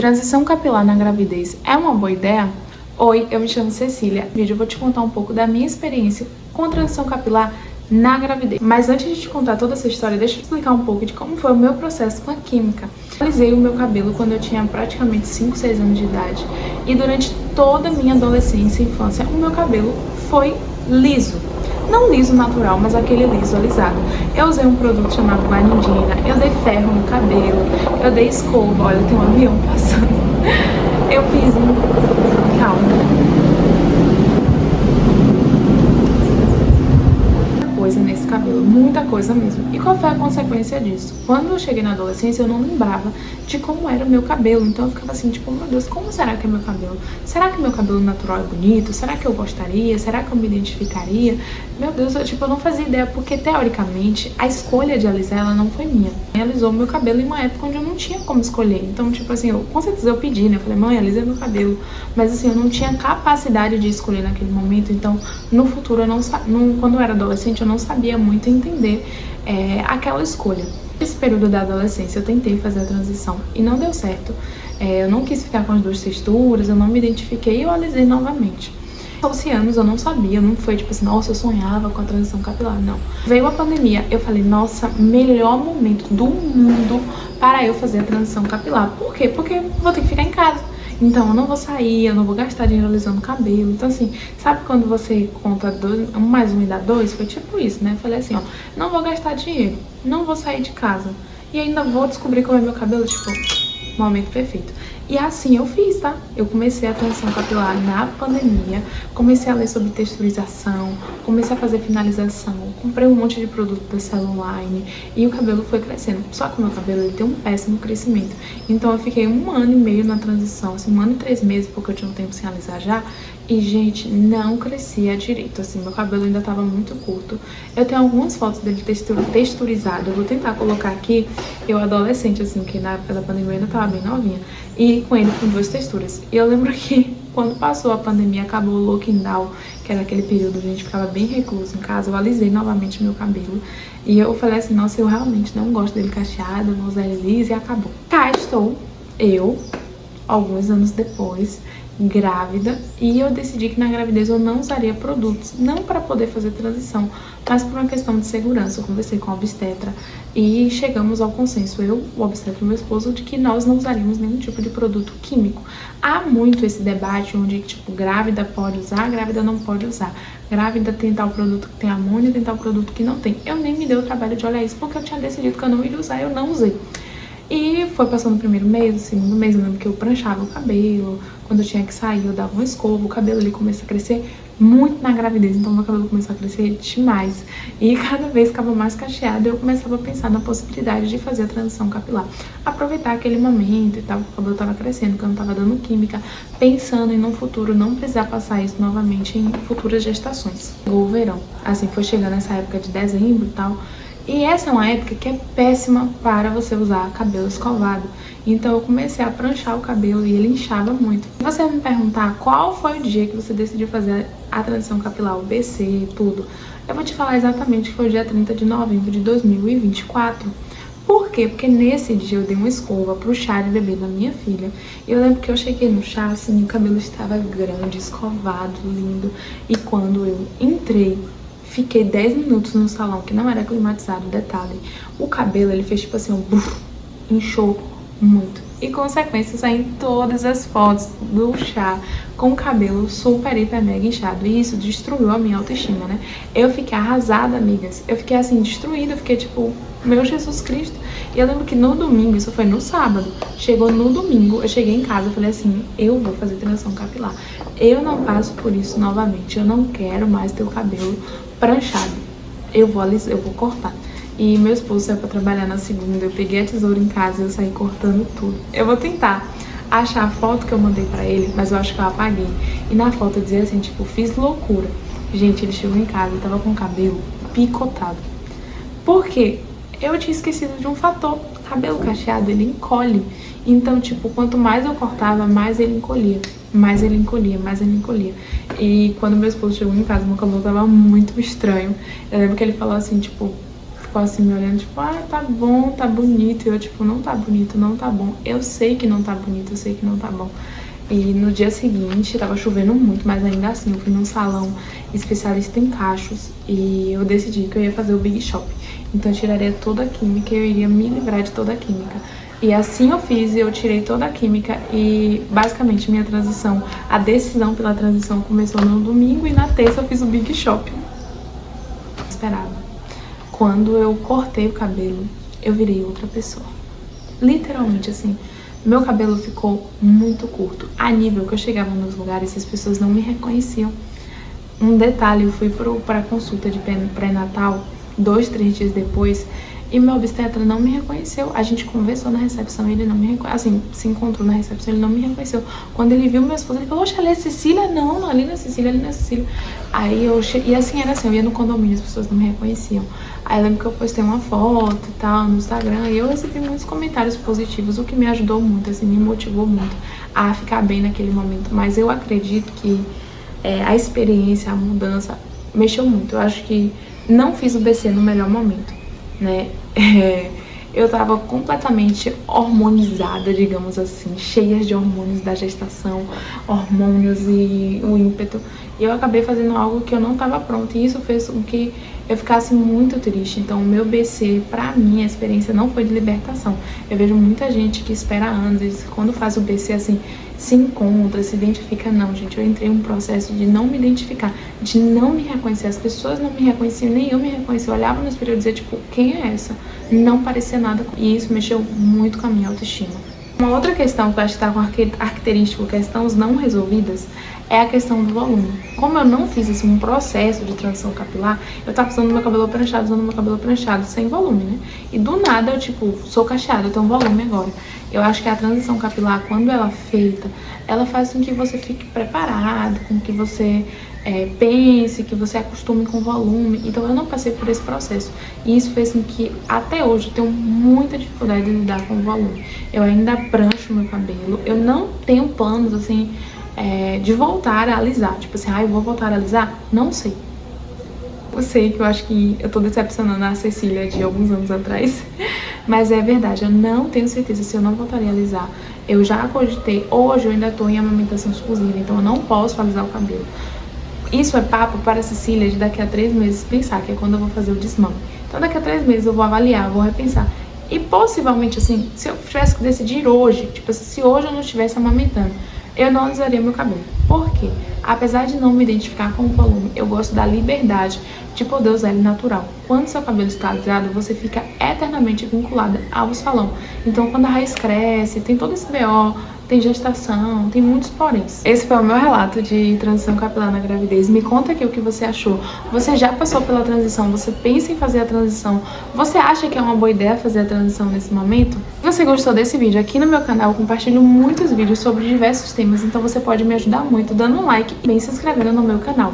Transição capilar na gravidez é uma boa ideia? Oi, eu me chamo Cecília. No vídeo eu vou te contar um pouco da minha experiência com transição capilar na gravidez. Mas antes de te contar toda essa história, deixa eu explicar um pouco de como foi o meu processo com a química. Eu alisei o meu cabelo quando eu tinha praticamente 5, 6 anos de idade. E durante toda a minha adolescência e infância, o meu cabelo foi liso. Não liso natural, mas aquele liso alisado. Eu usei um produto chamado Vanidina, eu dei ferro no cabelo, eu dei escova, olha, tem um avião passando. Eu fiz coisa nesse cabelo, muita coisa mesmo. E qual foi a consequência disso? Quando eu cheguei na adolescência, eu não lembrava de como era o meu cabelo. Então eu ficava assim, tipo, meu Deus, como será que é meu cabelo? Será que meu cabelo natural é bonito? Será que eu gostaria? Será que eu me identificaria? Meu Deus, eu não fazia ideia, porque teoricamente a escolha de alisar ela não foi minha. Ela alisou meu cabelo em uma época onde eu não tinha como escolher. Então, tipo assim, com certeza eu pedi, né? Eu falei, mãe, alisa meu cabelo. Mas assim, eu não tinha capacidade de escolher naquele momento. Então, no futuro, quando eu era adolescente, eu não sabia muito entender aquela escolha. Nesse período da adolescência, eu tentei fazer a transição e não deu certo. Eu não quis ficar com as duas texturas, eu não me identifiquei e eu alisei novamente. Aos anos eu não sabia, não foi tipo assim, nossa, eu sonhava com a transição capilar, não. Veio a pandemia, eu falei, nossa, melhor momento do mundo para eu fazer a transição capilar. Por quê? Porque eu vou ter que ficar em casa. Então eu não vou sair, eu não vou gastar dinheiro alisando o cabelo. Então assim, sabe quando você conta 1 mais 1 e dá 2? Foi tipo isso, né? Eu falei assim, ó, não vou gastar dinheiro, não vou sair de casa e ainda vou descobrir como é meu cabelo, tipo, momento perfeito. E assim eu fiz, tá? Eu comecei a transição capilar na pandemia, comecei a ler sobre texturização, comecei a fazer finalização, comprei um monte de produto da Celluline e o cabelo foi crescendo. Só que o meu cabelo ele tem um péssimo crescimento. Então eu fiquei 1 ano e meio na transição, assim, 1 ano e 3 meses, porque eu tinha um tempo sem alisar já. E, gente, não crescia direito, assim, meu cabelo ainda tava muito curto. Eu tenho algumas fotos dele texturizado, eu vou tentar colocar aqui, eu adolescente, assim, que na época da pandemia eu ainda tava bem novinha, e com ele com 2 texturas. E eu lembro que quando passou a pandemia, acabou o lockdown, que era aquele período que a gente ficava bem recluso em casa, eu alisei novamente meu cabelo. E eu falei assim, nossa, eu realmente não gosto dele cacheado, eu vou usar ele liso e acabou. Cá estou eu, alguns anos depois, grávida, e eu decidi que na gravidez eu não usaria produtos, não para poder fazer transição, mas por uma questão de segurança. Eu conversei com a obstetra e chegamos ao consenso, eu, o obstetra e meu esposo, de que nós não usaríamos nenhum tipo de produto químico. Há muito esse debate onde, tipo, grávida pode usar, grávida não pode usar. Grávida tem tal produto que tem amônia, tem tal produto que não tem. Eu nem me dei o trabalho de olhar isso, porque eu tinha decidido que eu não iria usar, eu não usei. E foi passando o primeiro mês, o segundo mês, eu lembro que eu pranchava o cabelo, quando eu tinha que sair eu dava uma escova, o cabelo ele começou a crescer muito na gravidez, então meu cabelo começou a crescer demais. E cada vez ficava mais cacheado e eu começava a pensar na possibilidade de fazer a transição capilar. Aproveitar aquele momento e tal, que o cabelo tava crescendo, que eu não tava dando química, pensando em no futuro não precisar passar isso novamente em futuras gestações. Chegou o verão, assim, foi chegando essa época de dezembro e tal. E essa é uma época que é péssima para você usar cabelo escovado. Então eu comecei a pranchar o cabelo e ele inchava muito. Se você me perguntar qual foi o dia que você decidiu fazer a transição capilar, o BC, tudo, eu vou te falar exatamente que foi o dia 30 de novembro de 2024. Por quê? Porque nesse dia eu dei uma escova pro chá de bebê da minha filha. E eu lembro que eu cheguei no chá, assim, o cabelo estava grande, escovado, lindo. E quando eu entrei, fiquei 10 minutos no salão, que não era climatizado, detalhe. O cabelo, ele fez tipo assim, inchou muito. E consequência, saem todas as fotos do chá com o cabelo super, hiper, mega inchado. E isso destruiu a minha autoestima, né? Eu fiquei arrasada, amigas. Eu fiquei assim, destruída. Eu fiquei tipo, meu Jesus Cristo. E eu lembro que no domingo, isso foi no sábado, chegou no domingo, eu cheguei em casa e falei assim, eu vou fazer transição capilar. Eu não passo por isso novamente. Eu não quero mais ter o cabelo pranchado. Eu vou cortar. E meu esposo saiu pra trabalhar na segunda, eu peguei a tesoura em casa e eu saí cortando tudo. Eu vou tentar achar a foto que eu mandei pra ele, mas eu acho que eu apaguei. E na foto eu dizia assim, tipo, fiz loucura. Gente, ele chegou em casa e tava com o cabelo picotado. Por quê? Eu tinha esquecido de um fator. Cabelo cacheado, ele encolhe. Então, tipo, quanto mais eu cortava, mais ele encolhia. Mais ele encolhia, mais ele encolhia. E quando meu esposo chegou em casa, meu cabelo tava muito estranho. Eu lembro que ele falou assim, tipo, ficou assim me olhando, tipo, ah, tá bom, tá bonito. E eu, tipo, não tá bonito, não tá bom. Eu sei que não tá bonito, eu sei que não tá bom. E no dia seguinte, tava chovendo muito, mas ainda assim, eu fui num salão especialista em cachos e eu decidi que eu ia fazer o Big Shop. Então eu tiraria toda a química e eu iria me livrar de toda a química. E assim eu fiz, eu tirei toda a química e basicamente minha transição, a decisão pela transição começou no domingo e na terça eu fiz o Big Shop. Eu esperava. Quando eu cortei o cabelo, eu virei outra pessoa. Literalmente assim. Meu cabelo ficou muito curto, a nível que eu chegava nos lugares e as pessoas não me reconheciam. Um detalhe, eu fui para a consulta de pré-natal 2, 3 dias depois e meu obstetra não me reconheceu. A gente conversou na recepção e ele não me reconheceu. Assim, se encontrou na recepção, ele não me reconheceu. Quando ele viu meu esposo, ele falou, oxe, ali é Cecília? Não, não, ali não é Cecília, ali não é Cecília. Aí e assim era assim, eu ia no condomínio, as pessoas não me reconheciam. Aí eu lembro que eu postei uma foto e tal no Instagram e eu recebi muitos comentários positivos, o que me ajudou muito, assim, me motivou muito a ficar bem naquele momento. Mas eu acredito que a experiência, a mudança mexeu muito. Eu acho que não fiz o BC no melhor momento, né? Eu tava completamente hormonizada, digamos assim, cheia de hormônios da gestação, hormônios e o ímpeto. E eu acabei fazendo algo que eu não tava pronta. E isso fez com que eu ficasse muito triste. Então, o meu BC, pra mim, a experiência não foi de libertação. Eu vejo muita gente que espera anos, e quando faz o BC, assim, se encontra, se identifica. Não, gente, eu entrei em um processo de não me identificar, de não me reconhecer. As pessoas não me reconheciam, nem eu me reconhecia. Eu olhava no espelho e dizia, tipo, quem é essa? Não parecia nada. E isso mexeu muito com a minha autoestima. Uma outra questão que eu acho que tá com característico, questões não resolvidas, é a questão do volume. Como eu não fiz assim, um processo de transição capilar, eu tava usando meu cabelo pranchado, sem volume, né? E do nada eu, tipo, sou cacheada, eu tenho volume agora. Eu acho que a transição capilar, quando ela é feita, ela faz com que você fique preparado, com que você pense, que você acostume com o volume. Então eu não passei por esse processo. E isso fez com que, até hoje, eu tenho muita dificuldade de lidar com o volume. Eu ainda prancho meu cabelo, eu não tenho planos, assim, de voltar a alisar. Tipo assim, eu vou voltar a alisar? Não sei. Eu sei que eu acho que eu tô decepcionando a Cecília de alguns anos atrás, mas é verdade, eu não tenho certeza se eu não voltaria a alisar. Eu já cogitei, hoje eu ainda tô em amamentação exclusiva, então eu não posso alisar o cabelo. Isso é papo para a Cecília de daqui a 3 meses pensar, que é quando eu vou fazer o desmame. Então daqui a 3 meses eu vou avaliar, vou repensar. E possivelmente, assim, se eu tivesse que decidir hoje, tipo, se hoje eu não estivesse amamentando, eu não alisaria meu cabelo. Por quê? Apesar de não me identificar com o volume, eu gosto da liberdade de poder usar ele natural. Quando seu cabelo está alisado, você fica eternamente vinculada ao salão. Então, quando a raiz cresce, tem todo esse BO, tem gestação, tem muitos poréns. Esse foi o meu relato de transição capilar na gravidez. Me conta aqui o que você achou. Você já passou pela transição? Você pensa em fazer a transição? Você acha que é uma boa ideia fazer a transição nesse momento? Se você gostou desse vídeo, aqui no meu canal eu compartilho muitos vídeos sobre diversos temas, então você pode me ajudar muito dando um like e se inscrevendo no meu canal.